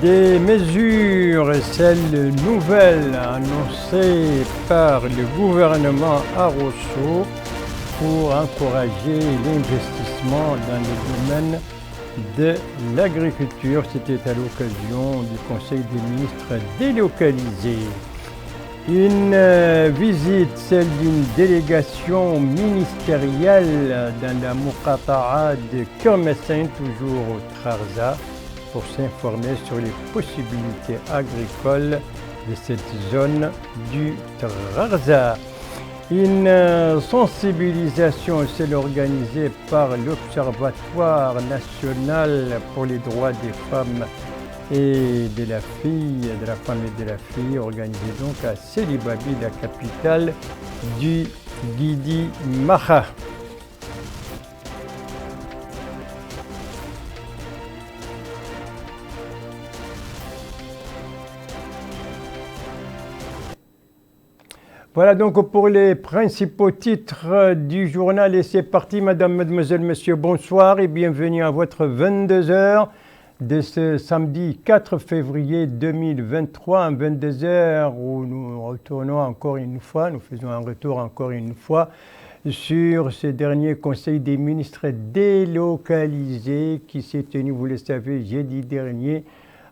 des mesures, celles nouvelles annoncées par le gouvernement à Rosso pour encourager l'investissement dans le domaine de l'agriculture. C'était à l'occasion du Conseil des ministres délocalisé. Une visite, celle d'une délégation ministérielle dans la Muqata'a de Kermessin, toujours au Trarza, pour s'informer sur les possibilités agricoles de cette zone du Trarza. Une sensibilisation, celle organisée par l'Observatoire national pour les droits des femmes et de la femme et de la fille, organisée donc à Sélibabi, la capitale du Guidi Maha. Voilà donc pour les principaux titres du journal et c'est parti. Madame, mademoiselle, monsieur, bonsoir et bienvenue à votre 22h de ce samedi 4 février 2023, à 22h où nous retournons encore une fois, nous faisons un retour encore une fois sur ce dernier Conseil des ministres délocalisé qui s'est tenu, vous le savez, jeudi dernier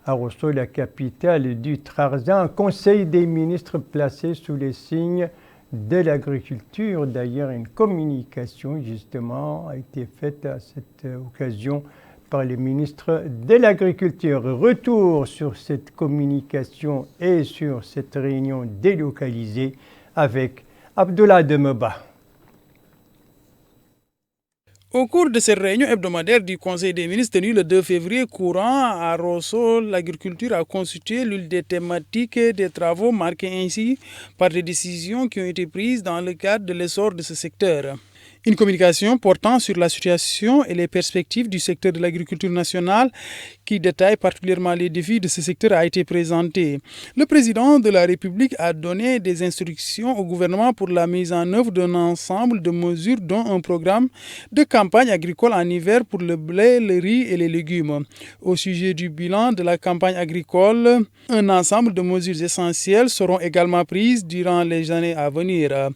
à Rosso, la capitale du Trarza, un Conseil des ministres placé sous les signes de l'agriculture. D'ailleurs, une communication justement a été faite à cette occasion par le ministre de l'Agriculture. Retour sur cette communication et sur cette réunion délocalisée avec Abdullah Demeba. Au cours de cette réunion hebdomadaire du Conseil des ministres tenue le 2 février courant à Rosso, l'agriculture a constitué l'une des thématiques des travaux marqués ainsi par des décisions qui ont été prises dans le cadre de l'essor de ce secteur. Une communication portant sur la situation et les perspectives du secteur de l'agriculture nationale qui détaille particulièrement les défis de ce secteur a été présentée. Le président de la République a donné des instructions au gouvernement pour la mise en œuvre d'un ensemble de mesures dont un programme de campagne agricole en hiver pour le blé, le riz et les légumes. Au sujet du bilan de la campagne agricole, un ensemble de mesures essentielles seront également prises durant les années à venir.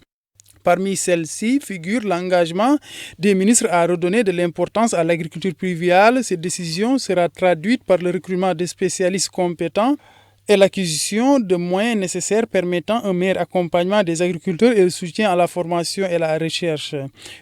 Parmi celles-ci figure l'engagement des ministres à redonner de l'importance à l'agriculture pluviale. Cette décision sera traduite par le recrutement de spécialistes compétents et l'acquisition de moyens nécessaires permettant un meilleur accompagnement des agriculteurs et le soutien à la formation et à la recherche.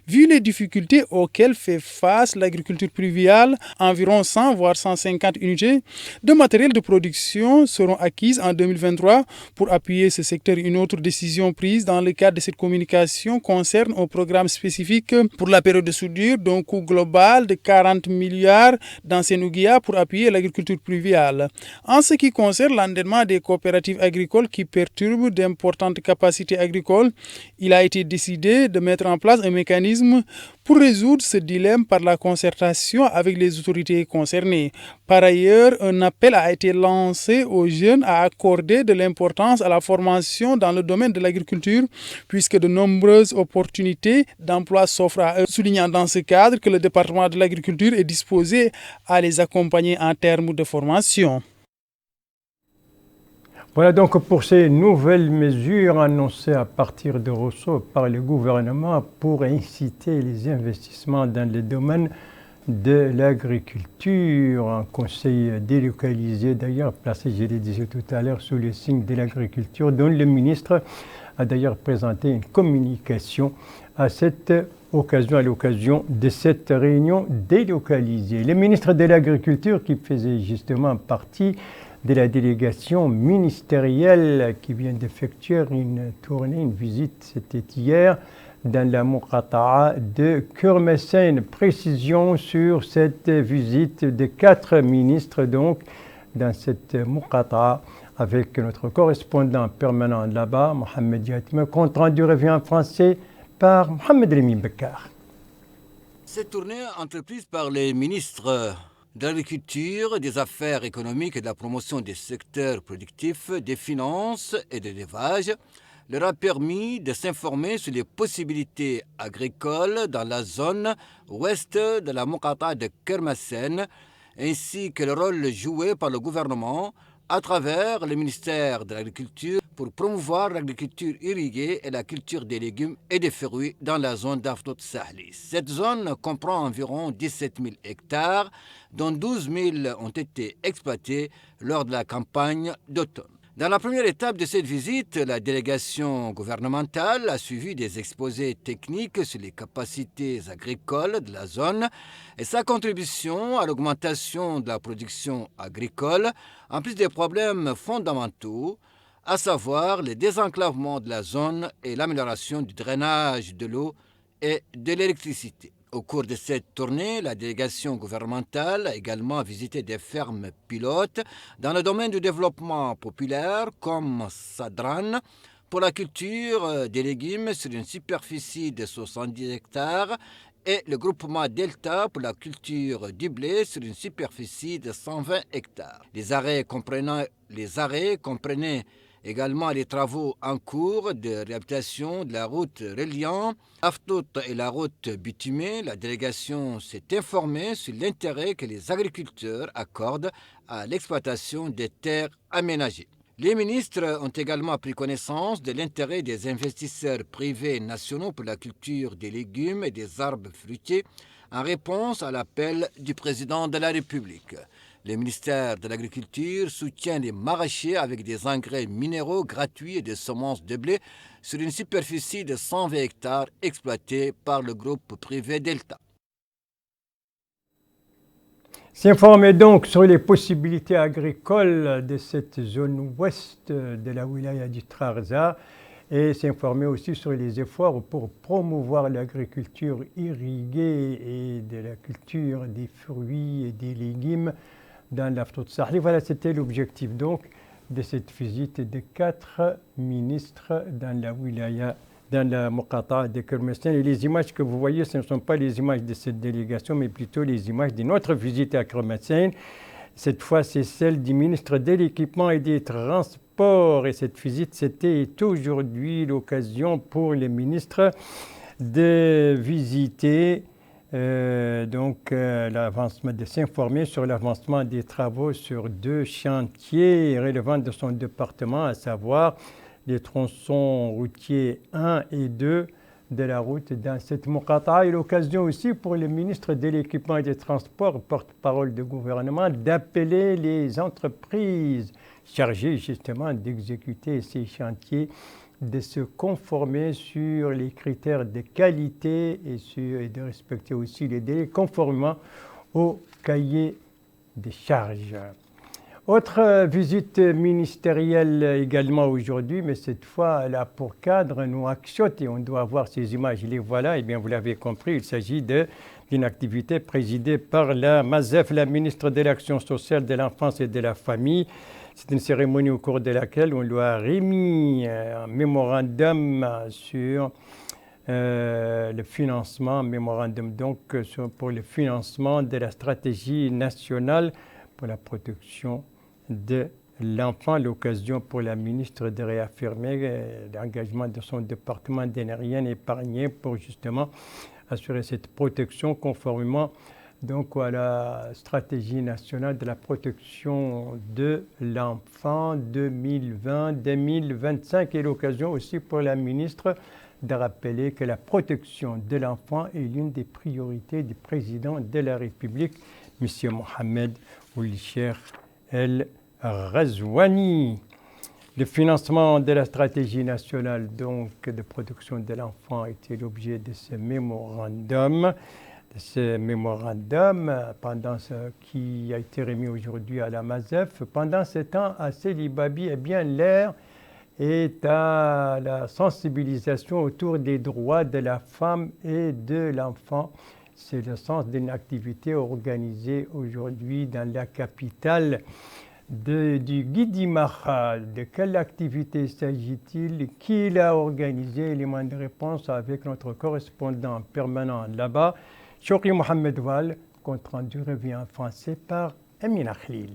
Vu les difficultés auxquelles fait face l'agriculture pluviale, environ 100 voire 150 unités de matériel de production seront acquises en 2023 pour appuyer ce secteur. Une autre décision prise dans le cadre de cette communication concerne un programme spécifique pour la période de soudure d'un coût global de 40 milliards dans Sénouguia pour appuyer l'agriculture pluviale. En ce qui concerne l'endettement des coopératives agricoles qui perturbent d'importantes capacités agricoles, il a été décidé de mettre en place un mécanisme pour résoudre ce dilemme par la concertation avec les autorités concernées. Par ailleurs, un appel a été lancé aux jeunes à accorder de l'importance à la formation dans le domaine de l'agriculture puisque de nombreuses opportunités d'emploi s'offrent à eux, soulignant dans ce cadre que le département de l'agriculture est disposé à les accompagner en termes de formation. Voilà donc pour ces nouvelles mesures annoncées à partir de Rosso par le gouvernement pour inciter les investissements dans le domaine de l'agriculture. Un conseil délocalisé d'ailleurs placé, je l'ai dit tout à l'heure, sous le signe de l'agriculture dont le ministre a d'ailleurs présenté une communication à cette occasion, à l'occasion de cette réunion délocalisée. Le ministre de l'Agriculture qui faisait justement partie de la délégation ministérielle qui vient d'effectuer une tournée, une visite, c'était hier, dans la Muqata'a de Kermessin. Précision sur cette visite de 4 ministres donc dans cette Muqata'a avec notre correspondant permanent là-bas, Mohamed Yatma. Compte rendu revient en français par Mohamed Remi Bekar. Cette tournée entreprise par les ministres de l'agriculture, des affaires économiques et de la promotion des secteurs productifs, des finances et de l'élevage leur a permis de s'informer sur les possibilités agricoles dans la zone ouest de la Muqata'a de Kermessin, ainsi que le rôle joué par le gouvernement à travers le ministère de l'Agriculture pour promouvoir l'agriculture irriguée et la culture des légumes et des fruits dans la zone d'Afdot Sahli. Cette zone comprend environ 17 000 hectares, dont 12 000 ont été exploités lors de la campagne d'automne. Dans la première étape de cette visite, la délégation gouvernementale a suivi des exposés techniques sur les capacités agricoles de la zone et sa contribution à l'augmentation de la production agricole, en plus des problèmes fondamentaux, à savoir le désenclavement de la zone et l'amélioration du drainage de l'eau et de l'électricité. Au cours de cette tournée, la délégation gouvernementale a également visité des fermes pilotes dans le domaine du développement populaire comme Sadran pour la culture des légumes sur une superficie de 70 hectares et le groupement Delta pour la culture du blé sur une superficie de 120 hectares. Les arrêts comprenaient également les travaux en cours de réhabilitation de la route reliant Aftout et la route bitumée. La délégation s'est informée sur l'intérêt que les agriculteurs accordent à l'exploitation des terres aménagées. Les ministres ont également pris connaissance de l'intérêt des investisseurs privés nationaux pour la culture des légumes et des arbres fruitiers en réponse à l'appel du président de la République. Le ministère de l'Agriculture soutient les maraîchers avec des engrais minéraux gratuits et des semences de blé sur une superficie de 120 hectares exploitée par le groupe privé Delta. S'informer donc sur les possibilités agricoles de cette zone ouest de la wilaya du Trarza et s'informer aussi sur les efforts pour promouvoir l'agriculture irriguée et de la culture des fruits et des légumes dans l'Afdot Sahli. Voilà, c'était l'objectif donc de cette visite de 4 ministres dans la wilaya, dans la Muqata de Kermestan. Et les images que vous voyez, ce ne sont pas les images de cette délégation, mais plutôt les images de notre visite à Kermestan. Cette fois, c'est celle du ministre de l'Équipement et des Transports. Et cette visite, c'était aujourd'hui l'occasion pour les ministres de visiter l'avancement, de s'informer sur l'avancement des travaux sur 2 chantiers relevant de son département, à savoir les tronçons routiers 1 et 2 de la route dans cette Muqata. Et l'occasion aussi pour le ministre de l'Équipement et des Transports, porte-parole du gouvernement, d'appeler les entreprises chargées justement d'exécuter ces chantiers de se conformer sur les critères de qualité et de respecter aussi les délais conformément au cahier des charges. Autre visite ministérielle également aujourd'hui, mais cette fois elle a pour cadre Nouakchott et on doit voir ces images, les voilà, et bien vous l'avez compris, il s'agit d'une activité présidée par la MASEF, la ministre de l'Action sociale, de l'Enfance et de la Famille. C'est une cérémonie au cours de laquelle on lui a remis un mémorandum sur le financement, pour le financement de la stratégie nationale pour la protection de l'enfant. L'occasion pour la ministre de réaffirmer l'engagement de son département de ne rien épargner pour justement assurer cette protection conformément donc à la stratégie nationale de la protection de l'enfant 2020-2025 et l'occasion aussi pour la ministre de rappeler que la protection de l'enfant est l'une des priorités du président de la République, M. Mohamed Ould Cheikh El Ghazouani. Le financement de la stratégie nationale donc, de protection de l'enfant était l'objet de ce mémorandum. Qui a été remis aujourd'hui à la MASEF. Pendant ce temps, à Célibabi, eh bien, l'air est à la sensibilisation autour des droits de la femme et de l'enfant. C'est le sens d'une activité organisée aujourd'hui dans la capitale du Guidimaha. De quelle activité s'agit-il? Qui l'a organisée? Élément de réponse avec notre correspondant permanent là-bas, Chokri Mohamed Wal, compte rendu revient en français par Amina Khalil.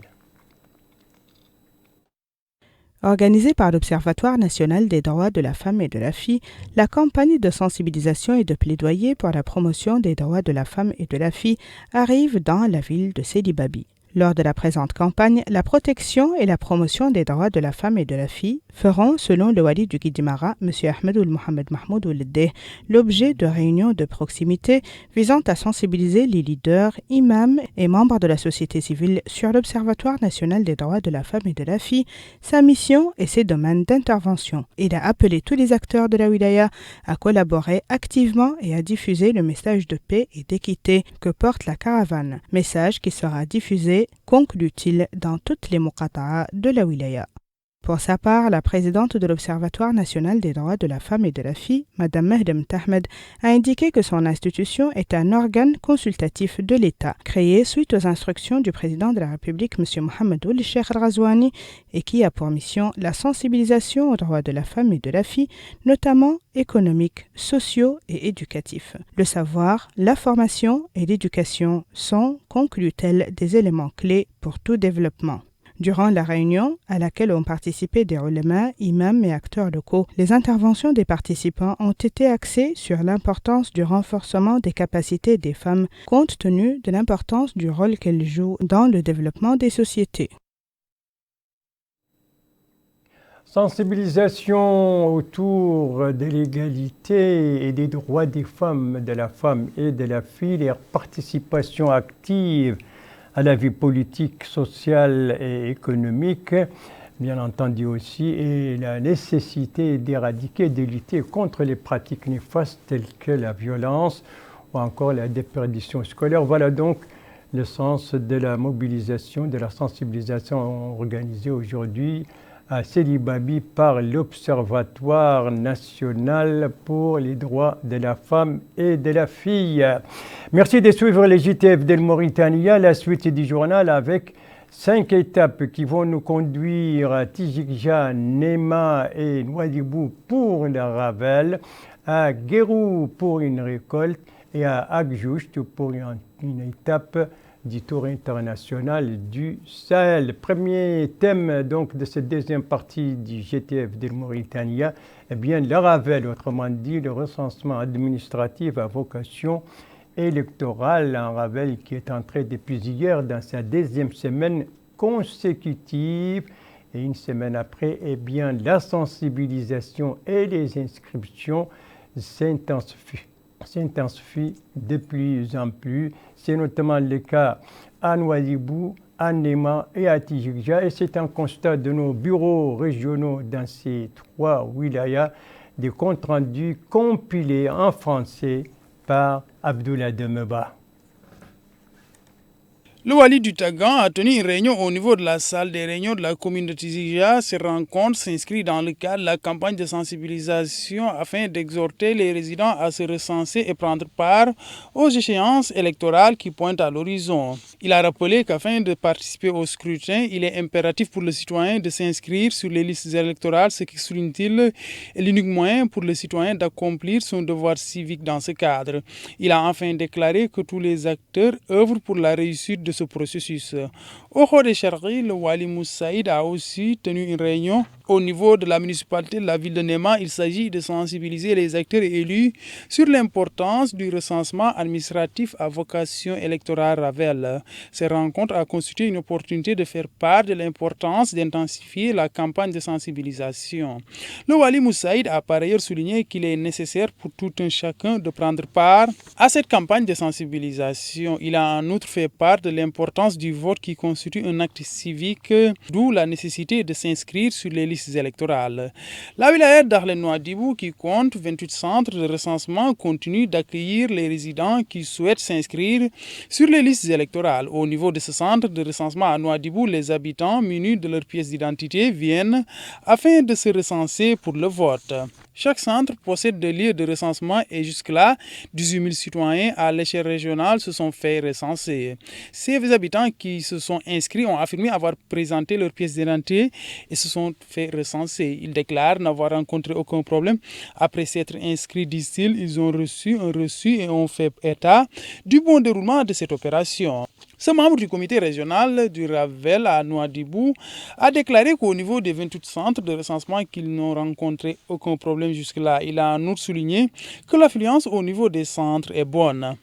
Organisée par l'Observatoire national des droits de la femme et de la fille, la campagne de sensibilisation et de plaidoyer pour la promotion des droits de la femme et de la fille arrive dans la ville de Sidi Babi. Lors de la présente campagne, la protection et la promotion des droits de la femme et de la fille feront, selon le wali du Guidimara, M. Ahmedoul Mohamed Mahmoud Ouledeh, l'objet de réunions de proximité visant à sensibiliser les leaders, imams et membres de la société civile sur l'Observatoire national des droits de la femme et de la fille, sa mission et ses domaines d'intervention. Il a appelé tous les acteurs de la wilaya à collaborer activement et à diffuser le message de paix et d'équité que porte la caravane, message qui sera diffusé, conclut-il, dans toutes les muqata'a de la wilaya. Pour sa part, la présidente de l'Observatoire national des droits de la femme et de la fille, Mme Mehdem Tahmed, a indiqué que son institution est un organe consultatif de l'État, créé suite aux instructions du président de la République, M. Mohamed Ould Cheikh Al-Ghazouani, et qui a pour mission la sensibilisation aux droits de la femme et de la fille, notamment économiques, sociaux et éducatifs. Le savoir, la formation et l'éducation sont, conclut-elle, des éléments clés pour tout développement. Durant la réunion, à laquelle ont participé des ulémas, imams et acteurs locaux, les interventions des participants ont été axées sur l'importance du renforcement des capacités des femmes, compte tenu de l'importance du rôle qu'elles jouent dans le développement des sociétés. Sensibilisation autour de l'égalité et des droits des femmes, de la femme et de la fille, leur participation active à la vie politique, sociale et économique, bien entendu aussi, et la nécessité d'éradiquer, de lutter contre les pratiques néfastes telles que la violence ou encore la déperdition scolaire. Voilà donc le sens de la mobilisation, de la sensibilisation organisée aujourd'hui à Sidi Babi par l'Observatoire national pour les droits de la femme et de la fille. Merci de suivre les JTF de Mauritania, la suite du journal avec 5 étapes qui vont nous conduire à Tijikja, Nema et Nouadhibou pour la Ravel, à Guérou pour une récolte et à Agjoust pour une étape du Tour international du Sahel. Premier thème donc de cette deuxième partie du GTF de Mauritania, eh bien la Ravel, autrement dit le recensement administratif à vocation électorale, un Ravel qui est entré depuis hier dans sa deuxième semaine consécutive et une semaine après, eh bien la sensibilisation et les inscriptions s'intensifient de plus en plus. C'est notamment le cas à Nouadhibou, à Nema et à Tijikja. Et c'est un constat de nos bureaux régionaux dans ces 3 wilayas, des comptes rendus compilés en français par Abdoulaye Demeba. Le Wali du Tagan a tenu une réunion au niveau de la salle des réunions de la commune de Tizija. Ces rencontres s'inscrivent dans le cadre de la campagne de sensibilisation afin d'exhorter les résidents à se recenser et prendre part aux échéances électorales qui pointent à l'horizon. Il a rappelé qu'afin de participer au scrutin, il est impératif pour le citoyen de s'inscrire sur les listes électorales, ce qui, souligne-t-il, est l'unique moyen pour le citoyen d'accomplir son devoir civique dans ce cadre. Il a enfin déclaré que tous les acteurs œuvrent pour la réussite de ce processus. Au Khor de Charghi, le Wali Moussaïd a aussi tenu une réunion au niveau de la municipalité de la ville de Nema. Il s'agit de sensibiliser les acteurs élus sur l'importance du recensement administratif à vocation électorale Ravel. Ces rencontres ont constitué une opportunité de faire part de l'importance d'intensifier la campagne de sensibilisation. Le Wali Moussaïd a par ailleurs souligné qu'il est nécessaire pour tout un chacun de prendre part à cette campagne de sensibilisation. Il a en outre fait part de l'importance du vote qui constitue un acte civique, d'où la nécessité de s'inscrire sur les listes électorales. La wilaya d'Arlen Nouadhibou, qui compte 28 centres de recensement, continue d'accueillir les résidents qui souhaitent s'inscrire sur les listes électorales. Au niveau de ce centre de recensement à Nouadhibou, les habitants munis de leur pièce d'identité viennent afin de se recenser pour le vote. Chaque centre possède des lieux de recensement et jusque-là, 18 000 citoyens à l'échelle régionale se sont fait recenser. Ces habitants qui se sont inscrits ont affirmé avoir présenté leur pièce d'identité et se sont fait recenser. Ils déclarent n'avoir rencontré aucun problème. Après s'être inscrits, disent-ils, ils ont reçu un reçu et ont fait état du bon déroulement de cette opération. Ce membre du comité régional du Ravel à Nouadhibou a déclaré qu'au niveau des 28 centres de recensement qu'ils n'ont rencontré aucun problème jusque-là. Il a en outre souligné que l'affluence au niveau des centres est bonne.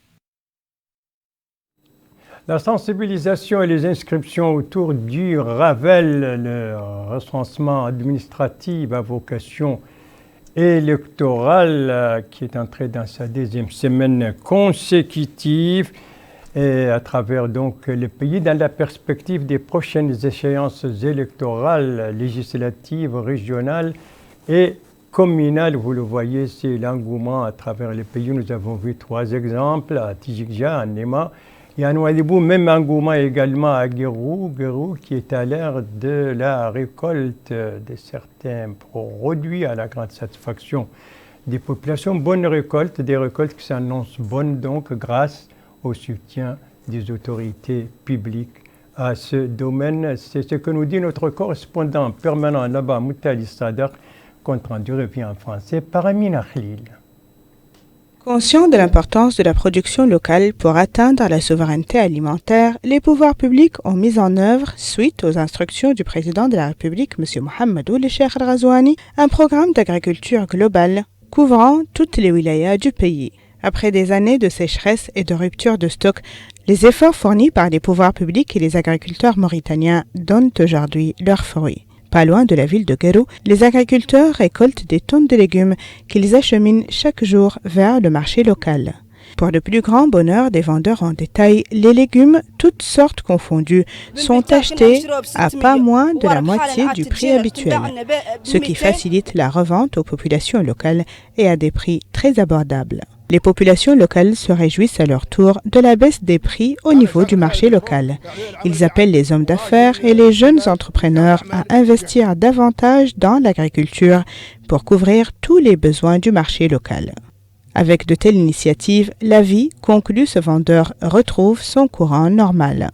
La sensibilisation et les inscriptions autour du Ravel, le recensement administratif à vocation électorale qui est entré dans sa deuxième semaine consécutive et à travers donc le pays dans la perspective des prochaines échéances électorales, législatives, régionales et communales. Vous le voyez, c'est l'engouement à travers le pays. Nous avons vu 3 exemples à Tijikja, à Nema et à Nouadhibou, même engouement également à Guérou qui est à l'ère de la récolte de certains produits à la grande satisfaction des populations. Bonne récolte, des récoltes qui s'annoncent bonnes donc grâce au soutien des autorités publiques à ce domaine. C'est ce que nous dit notre correspondant permanent là-bas, Moutali Sadar, compte rendu revient en français par Amina Khalil. Conscients de l'importance de la production locale pour atteindre la souveraineté alimentaire, les pouvoirs publics ont mis en œuvre, suite aux instructions du président de la République, M. Mohamedou Cheikh Al-Ghazouani, un programme d'agriculture globale couvrant toutes les wilayas du pays. Après des années de sécheresse et de rupture de stock, les efforts fournis par les pouvoirs publics et les agriculteurs mauritaniens donnent aujourd'hui leurs fruits. Pas loin de la ville de Guérou, les agriculteurs récoltent des tonnes de légumes qu'ils acheminent chaque jour vers le marché local. Pour le plus grand bonheur des vendeurs en détail, les légumes, toutes sortes confondues, sont achetés à pas moins de la moitié du prix habituel, ce qui facilite la revente aux populations locales et à des prix très abordables. Les populations locales se réjouissent à leur tour de la baisse des prix au niveau du marché local. Ils appellent les hommes d'affaires et les jeunes entrepreneurs à investir davantage dans l'agriculture pour couvrir tous les besoins du marché local. Avec de telles initiatives, la vie, conclut ce vendeur, retrouve son courant normal.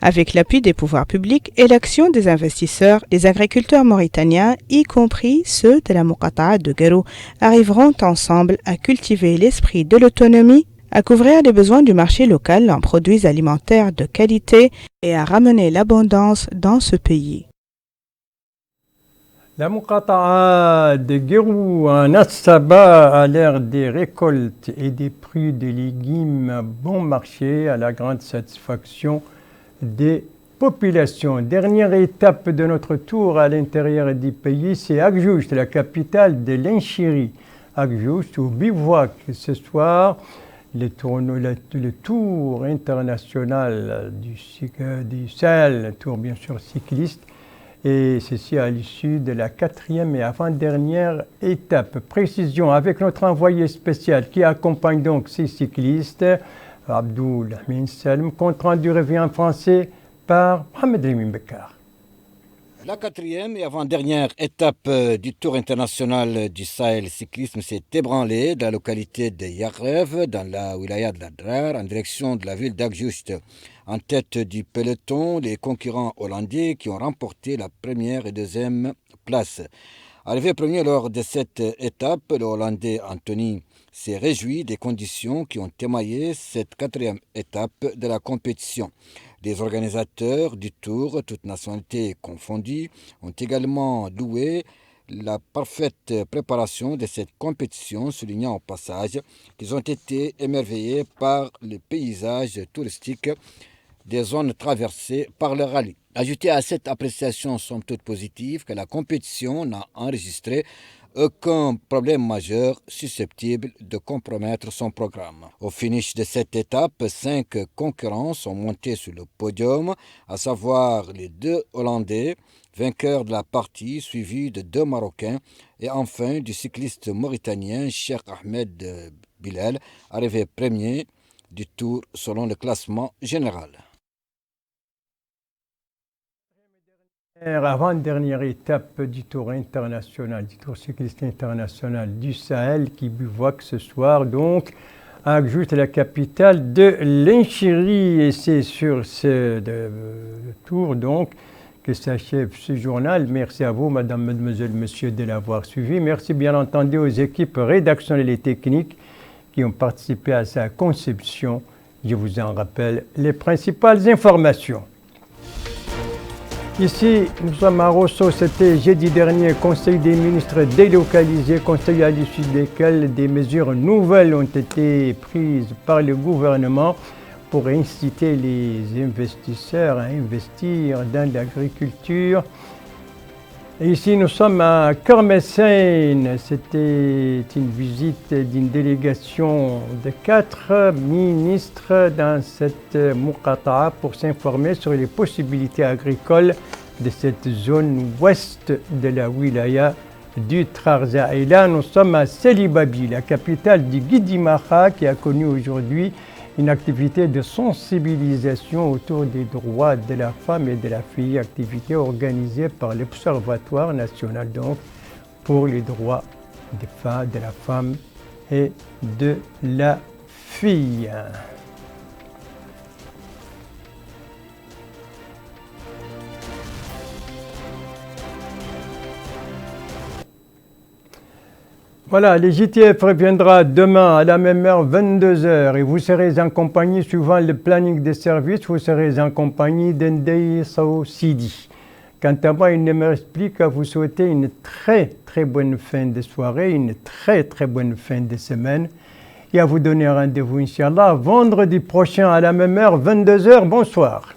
Avec l'appui des pouvoirs publics et l'action des investisseurs, les agriculteurs mauritaniens, y compris ceux de la Muqata'a de Guérou, arriveront ensemble à cultiver l'esprit de l'autonomie, à couvrir les besoins du marché local en produits alimentaires de qualité et à ramener l'abondance dans ce pays. La Muqata'a de Guérou en Assaba à l'ère des récoltes et des prix des légumes bon marché à la grande satisfaction des populations. Dernière étape de notre tour à l'intérieur du pays, c'est Agjoust, la capitale de l'Inchiri. Agjoust au bivouac ce soir, le tour international du Sahel, tour bien sûr cycliste, et ceci à l'issue de la 4e et avant-dernière étape. Précision avec notre envoyé spécial qui accompagne donc ces cyclistes, Abdoul Amin Salm, compte rendu revient en français par Mohamed Emin Bekar. La 4e et avant-dernière étape du Tour international du Sahel cyclisme s'est ébranlée de la localité de Yarev, dans la wilaya de l'Adrar, en direction de la ville d'Agjoust. En tête du peloton, les concurrents hollandais qui ont remporté la première et deuxième place. Arrivé premier lors de cette étape, le Hollandais Anthony s'est réjoui des conditions qui ont émaillé cette 4e étape de la compétition. Les organisateurs du Tour, toutes nationalités confondues, ont également loué la parfaite préparation de cette compétition, soulignant au passage qu'ils ont été émerveillés par le paysage touristique des zones traversées par le rallye. Ajoutez à cette appréciation somme toute positive que la compétition n'a enregistré aucun problème majeur susceptible de compromettre son programme. Au finish de cette étape, 5 concurrents sont montés sur le podium, à savoir les 2 Hollandais, vainqueurs de la partie, suivis de 2 Marocains, et enfin du cycliste mauritanien Cheikh Ahmed Bilal, arrivé premier du Tour selon le classement général. Avant-dernière étape du Tour international, du Tour cycliste international du Sahel qui bivouaque ce soir donc à Agjoust, la capitale de l'Inchiri. Et c'est sur ce tour donc que s'achève ce journal. Merci à vous, madame, mademoiselle, monsieur, de l'avoir suivi. Merci bien entendu aux équipes rédactionnelles et techniques qui ont participé à sa conception Je vous en rappelle les principales informations. Ici, nous sommes à Rosso, c'était jeudi dernier, Conseil des ministres délocalisé, conseil à l'issue desquels des mesures nouvelles ont été prises par le gouvernement pour inciter les investisseurs à investir dans l'agriculture. Et ici, nous sommes à Kermessène. C'était une visite d'une délégation de 4 ministres dans cette Muqata'a pour s'informer sur les possibilités agricoles de cette zone ouest de la wilaya du Trarza. Et là, nous sommes à Selibabi, la capitale du Guidimaha, qui a connu aujourd'hui une activité de sensibilisation autour des droits de la femme et de la fille, activité organisée par l'Observatoire national donc pour les droits de la femme et de la fille. Voilà, le JTF reviendra demain à la même heure, 22h, et vous serez en compagnie, suivant le planning des services, vous serez en compagnie d'Ndei Sao Sidi. Quant à moi, il ne me reste plus qu'à vous souhaiter une très très bonne fin de soirée, une très très bonne fin de semaine, et à vous donner rendez-vous, Inch'Allah, vendredi prochain à la même heure, 22h. Bonsoir.